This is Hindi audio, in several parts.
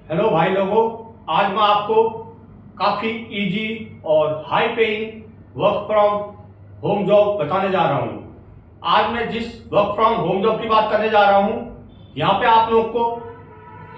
हेलो भाई लोगों, आज मैं आपको काफ़ी इजी और high paying work from home job बताने जा रहा हूँ। आज मैं जिस वर्क फ्रॉम होम जॉब की बात करने जा रहा हूँ, यहाँ पे आप लोग को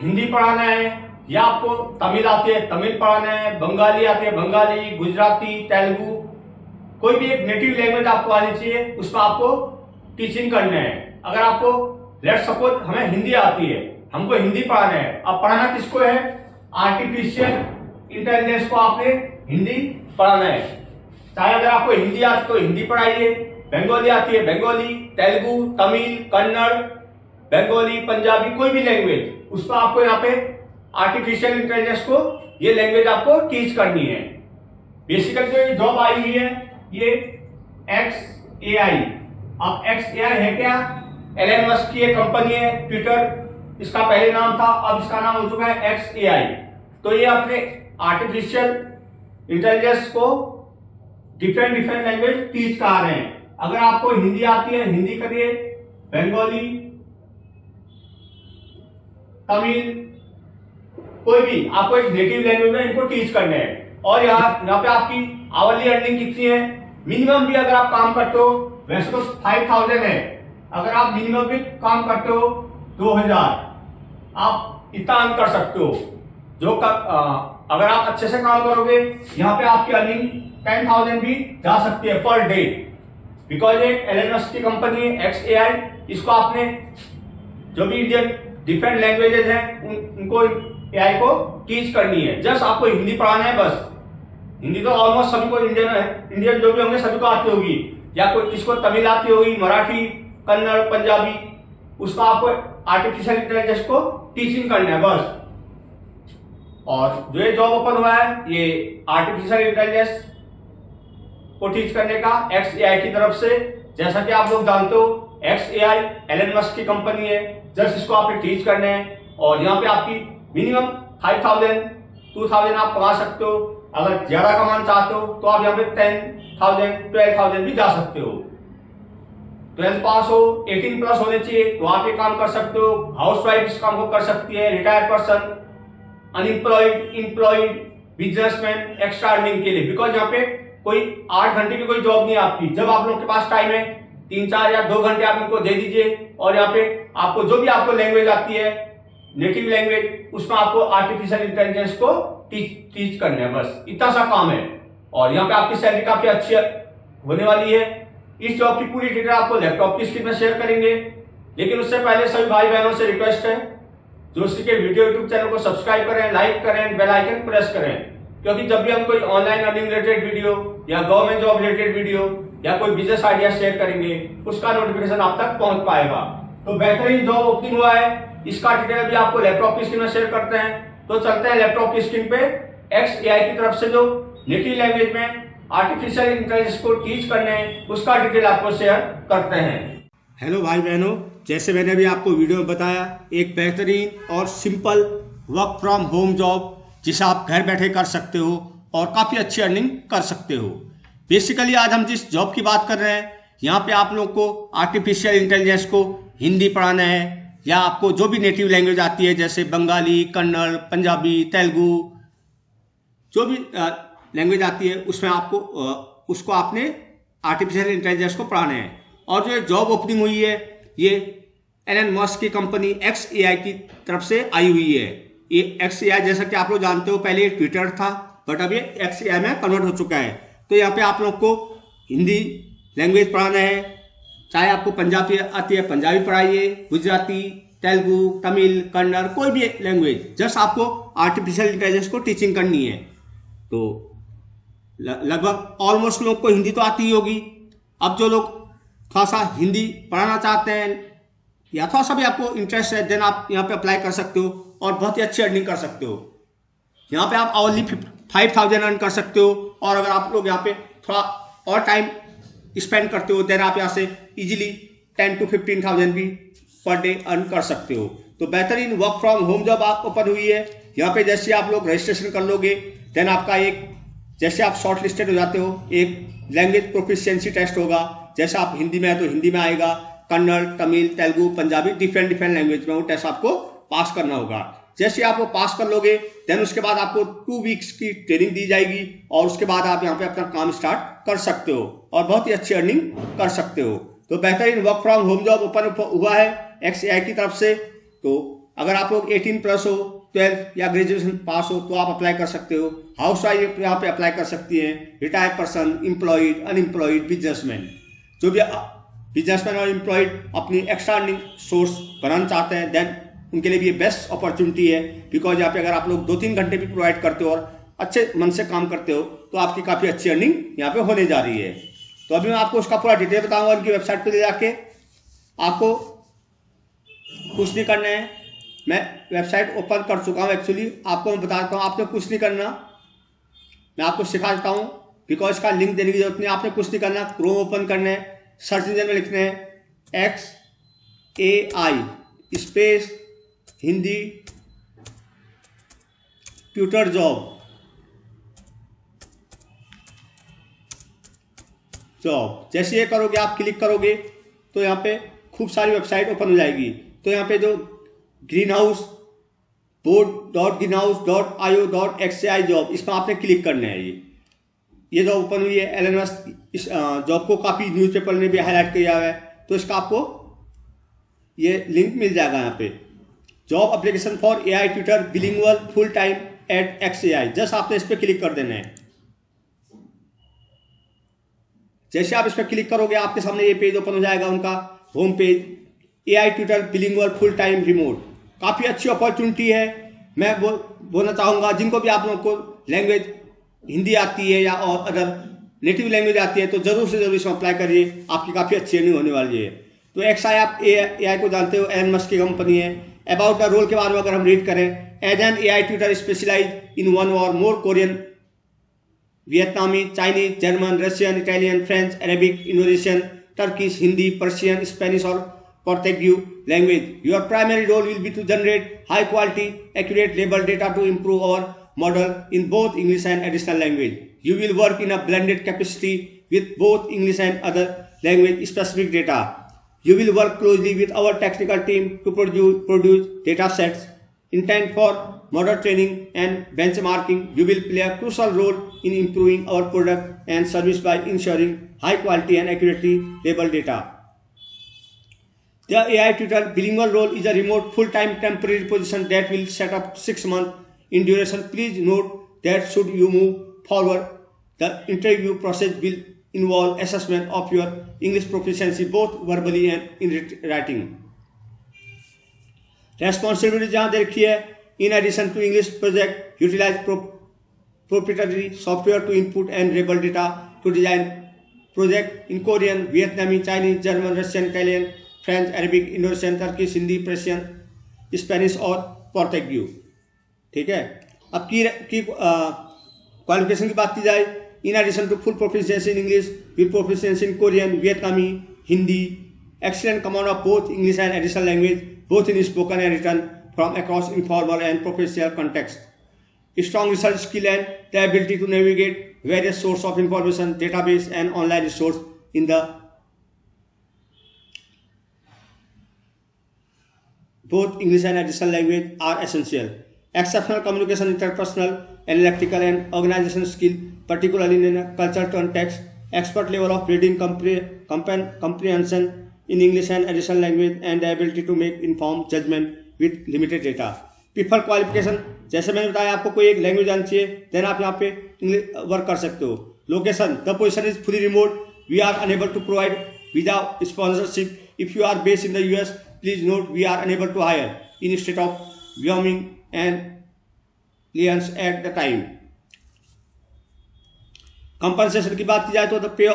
हिंदी पढ़ाना है या आपको तमिल आती है तमिल पढ़ाना है, बंगाली आती है बंगाली, गुजराती, तेलुगु, कोई भी एक नेटिव लैंग्वेज आपको आनी चाहिए, उसमें आपको टीचिंग करना है। अगर आपको लेट्स सपोज हमें हिंदी आती है, हमको हिंदी पढ़ाना है। अब पढ़ाना किसको है? आर्टिफिशियल इंटेलिजेंस को आपने हिंदी पढ़ाना है। चाहे अगर आपको हिंदी आती तो हिंदी पढ़ाइए, बंगाली आती है बंगाली, तेलुगु, तमिल, कन्नड़, बंगाली, पंजाबी, कोई भी लैंग्वेज, उसको आपको यहाँ पे आर्टिफिशियल इंटेलिजेंस को ये लैंग्वेज आपको टीच करनी है। बेसिकली जो ये जॉब आई हुई है ये XAI। अब XAI है क्या? एलन मस्क की एक कंपनी है, ट्विटर इसका पहले नाम था, अब इसका नाम हो चुका है XAI। तो ये अपने आर्टिफिशियल इंटेलिजेंस को डिफरेंट लैंग्वेज टीच कर रहे हैं। अगर आपको हिंदी आती है हिंदी करिए, बंगाली, तमिल, कोई भी आपको एक नेटिव लैंग्वेज में इनको टीच करने हैं। और यहाँ पे आपकी आवरली अर्निंग कितनी है? मिनिमम भी अगर आप काम करते हो, वैसे तो 5000 है, अगर आप मिनिमम भी काम करते हो 2000, आप इतना अर्न कर सकते हो। अगर आप अच्छे से काम करोगे, यहाँ पे आपकी अर्निंग 10,000 भी जा सकती है पर डे। बिकॉज एक एलन मस्क की कंपनी है XAI, इसको आपने जो भी इंडियन डिफरेंट लैंग्वेजेस हैं उनको AI को टीच करनी है। जस्ट आपको हिंदी पढ़ाना है बस। हिंदी तो ऑलमोस्ट सभी को इंडियन जो भी होंगे सभी को आती होगी, या कोई किसको तमिल आती होगी, मराठी, कन्नड़, पंजाबी, उसका आपको आर्टिफिशियल इंटेलिजेंस को टीचिंग करना है बस। और जो ये जॉब ओपन हुआ है ये आर्टिफिशियल इंटेलिजेंस को टीच करने का XAI की तरफ से। जैसा कि आप लोग जानते हो XAI एलन मस्क की कंपनी है, जस्ट इसको आपने टीच करने हैं। और यहाँ पे आपकी मिनिमम 5000 2000 आप कमा सकते हो। अगर ज्यादा कमाना चाहते हो तो आप यहाँ पे 10,000 12,000 भी जा सकते हो। 12th पास हो, 18 प्लस होने चाहिए तो आप ये काम कर सकते हो। हाउस वाइफ इस काम को कर सकती है, retired person, unemployed, employed, businessman, extra earning के लिए। बिकॉज यहाँ पे कोई 8 घंटे की कोई जॉब नहीं है आपकी। जब आप लोग के पास टाइम है 3-4 या 2 घंटे आप इनको दे दीजिए, और यहाँ पे आपको जो भी आपको लैंग्वेज आती है नेटिव लैंग्वेज, उसमें आपको आर्टिफिशियल इंटेलिजेंस को टीच करना है, बस इतना सा काम है। और यहाँ पे आपकी सैलरी काफी अच्छी होने वाली है। इस जॉब की पूरी डिटेल आपको लैपटॉप की स्क्रीन में शेयर करेंगे, लेकिन उससे पहले सभी भाई बहनों से रिक्वेस्ट है जो के वीडियो यूट्यूब चैनल को सब्सक्राइब करें, लाइक करें, बेल आइकन प्रेस करें, क्योंकि जब भी हम कोई ऑनलाइन अर्निंग रिलेटेड वीडियो या गवर्नमेंट जॉब रिलेटेड वीडियो या कोई बिजनेस आइडिया शेयर करेंगे, उसका नोटिफिकेशन आप तक पहुंच पाएगा। तो बेहतरीन जॉब ओपनिंग हुआ है, इसका डिटेल भी आपको लैपटॉप की स्क्रीन में शेयर करते हैं। तो चलते हैं लैपटॉप की स्क्रीन पे XAI की तरफ से जो नेटिव लैंग्वेज में आर्टिफिशियल इंटेलिजेंस को टीच करने हैं उसका डिटेल आपको शेयर करते हैं। हेलो भाई बहनों, जैसे मैंने अभी आपको वीडियो में बताया, एक बेहतरीन और simple work from home job जिसे आप घर बैठे कर सकते हो और काफ़ी अच्छी अर्निंग कर सकते हो। बेसिकली आज हम जिस जॉब की बात कर रहे हैं, यहाँ पे आप लोग को आर्टिफिशियल इंटेलिजेंस को हिंदी पढ़ाना है, या आपको जो भी नेटिव लैंग्वेज आती है जैसे बंगाली, कन्नड़, पंजाबी, तेलुगु, जो भी लैंग्वेज आती है उसमें आपको उसको आपने आर्टिफिशियल इंटेलिजेंस को पढ़ाना है। और जो जॉब ओपनिंग हुई है ये एलन मस्क की कंपनी XAI की तरफ से आई हुई है। ये XAI जैसा कि आप लोग जानते हो पहले ट्विटर था, बट अब ये XAI में कन्वर्ट हो चुका है। तो यहाँ पे आप लोग को हिंदी लैंग्वेज पढ़ाना है, चाहे आपको पंजाबी आती है पंजाबी पढ़ाइए, गुजराती, तेलुगु, तमिल, कन्नड़, कोई भी लैंग्वेज, जस्ट आपको आर्टिफिशियल इंटेलिजेंस को टीचिंग करनी है। तो लगभग ऑलमोस्ट लोग को हिंदी तो आती ही होगी। अब जो लोग थोड़ा सा हिंदी पढ़ाना चाहते हैं या थोड़ा सा भी आपको इंटरेस्ट है, देन आप यहाँ पे अप्लाई कर सकते हो और बहुत ही अच्छी अर्निंग कर सकते हो। यहाँ पे आप आवरली 5000 अर्न कर सकते हो। और अगर आप लोग यहाँ पे थोड़ा और टाइम स्पेंड करते हो, देन आप यहाँ से इजीली 10 to 15,000 भी पर डे अर्न कर सकते हो। तो बेहतरीन वर्क फ्रॉम होम जॉब आप ओपन हुई है। यहाँ पे जैसे आप लोग रजिस्ट्रेशन कर लोगे, देन आपका एक, जैसे आप शॉर्ट लिस्टेड हो जाते हो, एक लैंग्वेज प्रोफिशिएंसी टेस्ट होगा। जैसे आप हिंदी में है तो हिंदी में आएगा, कन्नड़, तमिल, तेलुगु, पंजाबी, डिफरेंट लैंग्वेज में वो टेस्ट आपको पास करना होगा। जैसे आप वो पास कर लोगे देन उसके बाद आपको 2 वीक्स की ट्रेनिंग दी जाएगी और उसके बाद आप यहाँ पे अपना काम स्टार्ट कर सकते हो और बहुत ही अच्छी अर्निंग कर सकते हो। तो बेहतरीन work from home job open हुआ है XAI की तरफ से। तो अगर आप लोग 18+ हो, 12 या ग्रेजुएशन पास हो तो आप अप्लाई कर सकते हो। हाउस वाइफ यहाँ पे अप्लाई कर सकती है, retired person, employed, unemployed, businessman, जो भी बिजनेसमैन और एम्प्लॉयड अपनी एक्स्ट्रा अर्निंग सोर्स बनाना चाहते हैं देन उनके लिए भी ये बेस्ट अपॉर्चुनिटी है। बिकॉज यहाँ पे अगर आप लोग 2-3 घंटे भी प्रोवाइड करते हो और अच्छे मन से काम करते हो तो आपकी काफ़ी अच्छी अर्निंग यहाँ पे होने जा रही है। तो अभी मैं आपको उसका पूरा डिटेल बताऊंगा। उनकी वेबसाइट पे ले जाके आपको कुछ नहीं करना है। मैं वेबसाइट ओपन कर चुका हूँ एक्चुअली, आपको मैं बता देता हूँ। आपने कुछ नहीं करना, मैं आपको सिखा देता हूँ। बिकॉज इसका लिंक देने की जरूरत नहीं, आपने कुछ नहीं करना। क्रोम ओपन करना है, सर्च इंजन में लिखना है XAI space Hindi tutor job जैसे ये करोगे, आप क्लिक करोगे तो यहाँ पे खूब सारी वेबसाइट ओपन हो जाएगी। तो यहाँ पे जो greenhouse board.greenhouse.io.xai जॉब, इसमें आपने क्लिक करना है। ये जॉब ओपन हुई है। LNS इस जॉब को काफ़ी न्यूज़पेपर ने भी हाईलाइट किया हुआ है, तो इसका आपको ये लिंक मिल जाएगा यहाँ पे। Job application for AI tutor bilingual full time at XAI, just आपने इस पर क्लिक कर देना है। जैसे आप इस पर क्लिक करोगे आपके सामने ये पेज ओपन हो जाएगा, उनका home page. AI tutor bilingual full time remote, काफ़ी अच्छी अपॉर्चुनिटी है। मैं बोलना चाहूँगा जिनको भी आप लोगों को लैंग्वेज हिंदी आती है या और अदर नेटिव लैंग्वेज आती है तो जरूर से जरूर इसमें अप्लाई करिए, आपकी काफ़ी अच्छी अर्निंग होने वाली है। तो XAI आप AI को जानते हो, एलन मस्क की कंपनी है। अबाउट द रोल के बारे में अगर हम रीड करें, as an AI tutor specialise in 1 or more Korean, Vietnamese, Chinese, German, Russian, Italian, French, Arabic, Indonesian, Turkish, Hindi, Persian, Spanish और Portuguese language. Your primary role will be to generate high quality, accurate label data to improve our model in both English and additional language. You will work in a blended capacity with both English and other language specific data. You will work closely with our technical team to produce data sets intent for model training and benchmarking. You will play a crucial role in improving our product and service by ensuring high quality and accurately labeled data. The AI tutor bilingual role is a remote full-time temporary position that will set up 6 months in duration. Please note that should you move forward, the interview process will involve assessment of your English proficiency both verbally and in writing. Responsibility जहाँ देखी है, in addition to English project, utilize proprietary software to input and label data to design project in Korean, Vietnamese, Chinese, German, Russian, Italian, French, Arabic, Indonesian, Turkish, Hindi, Persian, Spanish और पोर्तुगीज। ठीक है। अब की क्वालिफिकेशन की बात की जाए, in addition to full proficiency in English with proficiency in Korean, Vietnamese, Hindi, excellent command of both English and additional language both in spoken and written from across informal and professional context, strong research skill and the ability to navigate various source of information, database and online resource in the both English and additional language are essential. Exceptional communication, interpersonal, analytical and organizational skill, particularly in a cultural context, expert level of reading comprehension in English and additional language, and the ability to make informed judgment with limited data. Preferred qualification, जैसे मैंने बताया आपको कोई एक लैंग्वेज आनी चाहिए, देन आप यहाँ पे वर्क कर सकते हो। Location, the position is fully remote, we are unable to provide visa sponsorship. If you are based in the US, please note we are unable to hire in state of Wyoming and Lions at the time. Compensation की बात की जाए तो the pay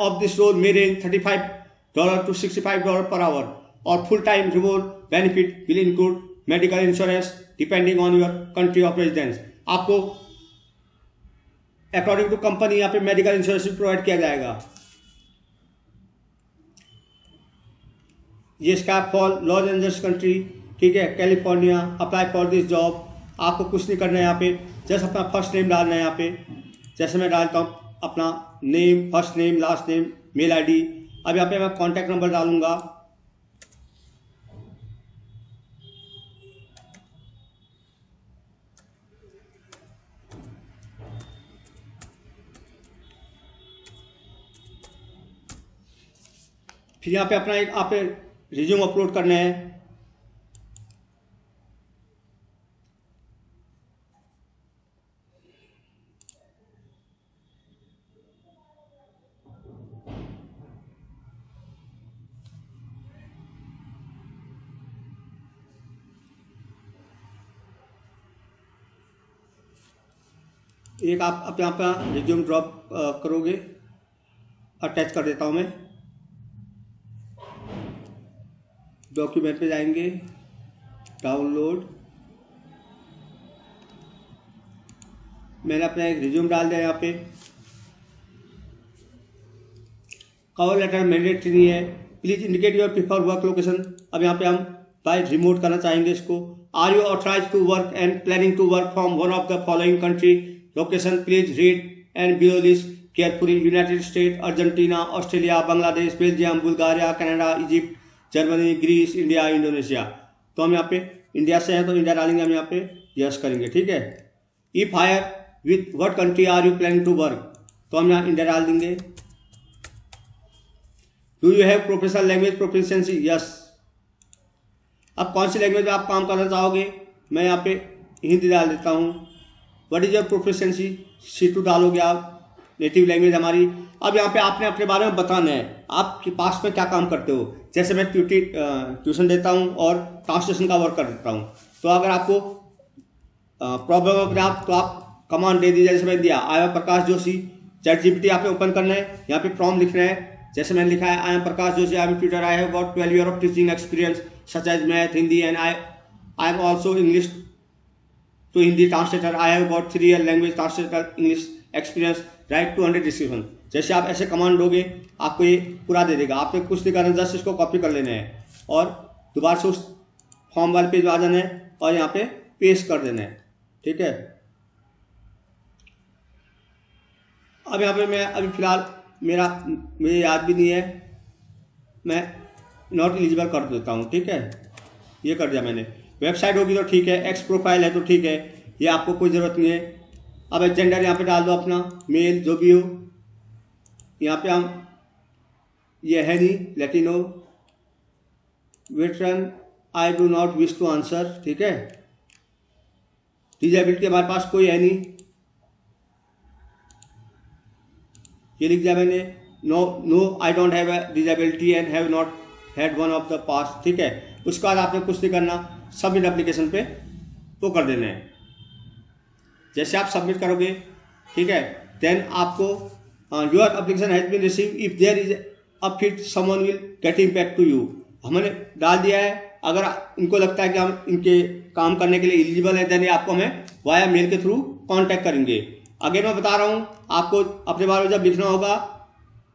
of this role may range $35 to $65 per hour और full time remote benefit will include medical insurance depending on your country of residence. आपको according to company यहाँ पे medical insurance भी provide किया जाएगा। ये staff for Los Angeles country, ठीक है, California. Apply for this job, आपको कुछ नहीं करना है यहाँ पे, जस्ट अपना फर्स्ट नेम डालना है यहाँ पे। जैसे मैं डालता हूँ अपना name, first name, last name, mail ID. अब यहाँ पे मैं कॉन्टैक्ट नंबर डालूंगा। फिर यहाँ पे अपना एक आप रिज्यूम अपलोड करना है। एक आप यहाँ पर रिज्यूम ड्रॉप करोगे, अटैच कर देता हूँ मैं। डॉक्यूमेंट पे जाएंगे, डाउनलोड, मैंने अपना एक रिज्यूम डाल दिया यहाँ पे। कवर लेटर मैंडेटरी नहीं है। Please indicate your prefer work location. अब यहाँ पे हम बाय रिमोट करना चाहेंगे इसको। Are you authorize to work and planning to work from one of the following country location, please read and below list carefully. United State, Argentina, Australia, Bangladesh, Belgium, Bulgaria, Canada, Egypt, Germany, Greece, India, Indonesia. तो हम यहाँ पे इंडिया से हैं तो इंडिया डालेंगे, हम यहाँ पे यस करेंगे, ठीक है। If hire with what country are you planning to work, तो हम यहाँ इंडिया डाल देंगे। Do you have professional language proficiency, yes. अब कौन सी लैंग्वेज में आप काम करना चाहोगे, मैं यहाँ पे हिंदी डाल देता हूँ। What is your proficiency, C2 डालोगे आप, नेटिव लैंग्वेज हमारी। अब यहाँ पे आपने अपने बारे में बताना है, आपके पास में क्या काम करते हो। जैसे मैं ट्यूशन देता हूँ और ट्रांसलेशन का वर्क कर देता हूँ। तो अगर आपको प्रॉब्लम है आप, तो आप कमांड दे दीजिए। जैसे मैंने दिया, आई एम प्रकाश जोशी, ChatGPT यहाँ पे ओपन करना है, यहाँ पे प्रॉम्प्ट लिखना है। जैसे मैंने लिखा है, I am Prakash Joshi, I am tutor, I have about 12 years of teaching experience such as math, Hindi and I am also English to Hindi translator, I have about 3 years language translator English experience, right 200 description. जैसे आप ऐसे कमांड दोगे आपको ये पूरा दे देगा। आपने कुछ नहीं करना, जस्ट इसको कॉपी कर लेना है और दोबारा से उस फॉर्म वाले पेज आ जाना है और यहाँ पे पेस्ट कर देना है, ठीक है। अब यहाँ पे मैं अभी फिलहाल मुझे याद भी नहीं है, मैं नॉट एलिजिबल कर देता हूँ, ठीक है। ये कर दिया मैंने। वेबसाइट होगी तो ठीक है, एक्स प्रोफाइल है तो ठीक है, ये आपको कोई ज़रूरत नहीं है। अब जेंडर यहाँ पे डाल दो अपना, मेल जो भी हो। यहाँ पे हम ये है नहीं, Latino, veteran, I do not wish to answer, ठीक है। डिजेबिलिटी हमारे पास कोई है नहीं, ये लिख दिया मैंने। No I don't have a disability and have not had one of the past, ठीक है। उसके बाद आपने कुछ नहीं करना, सबमिट एप्लीकेशन पे वो कर देना है। जैसे आप सबमिट करोगे, ठीक है, देन आपको your application has been receive if there is a fit someone will get back to you. हमने डाल दिया है, अगर इनको लगता है कि हम इनके काम करने के लिए एलिजिबल है, देन आपको हमें वाया मेल के थ्रू कांटेक्ट करेंगे। अगर मैं बता रहा हूँ आपको अपने बारे में जब लिखना होगा,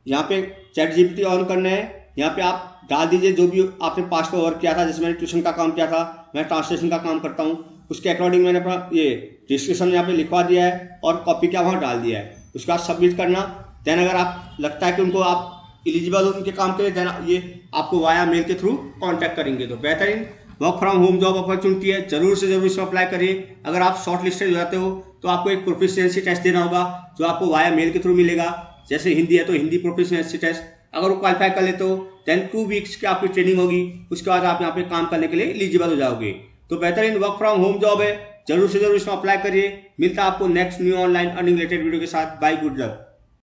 यहाँ पे ChatGPT ऑन करना है, यहाँ पे आप डाल दीजिए जो भी आपने पास्ट में वर्क किया था। जैसे मैंने ट्यूशन का काम किया था, मैं ट्रांसलेशन का काम करता हूँ, उसके अकॉर्डिंग मैंने अपना ये डिस्क्रिप्शन यहाँ पे लिखवा दिया है और कॉपी क्या वहाँ डाल दिया है। उसके बाद सबमिट करना। देन अगर आप लगता है कि उनको आप एलिजिबल हो उनके काम के लिए, देन ये आपको वाया मेल के थ्रू कांटेक्ट करेंगे। तो बेहतरीन work from home job opportunity है, जरूर से जरूर इसमें अप्लाई करिए। अगर आप शॉर्ट लिस्टेड हो जाते हो तो आपको एक प्रोफिशिएंसी टेस्ट देना होगा जो आपको वाया मेल के थ्रू मिलेगा। जैसे हिंदी है तो हिंदी प्रोफिशिएंसी टेस्ट, अगर वो क्वालिफाई कर लेते हो देन 2 weeks की आपकी ट्रेनिंग होगी, उसके बाद आप यहाँ पे काम करने के लिए एलिजिबल हो जाओगे। तो बेहतरीन वर्क फ्रॉम होम जॉब है, जरूर से जरूर इसमें अप्लाई करिए। मिलता है आपको next new online earning related video के साथ। Bye, good luck.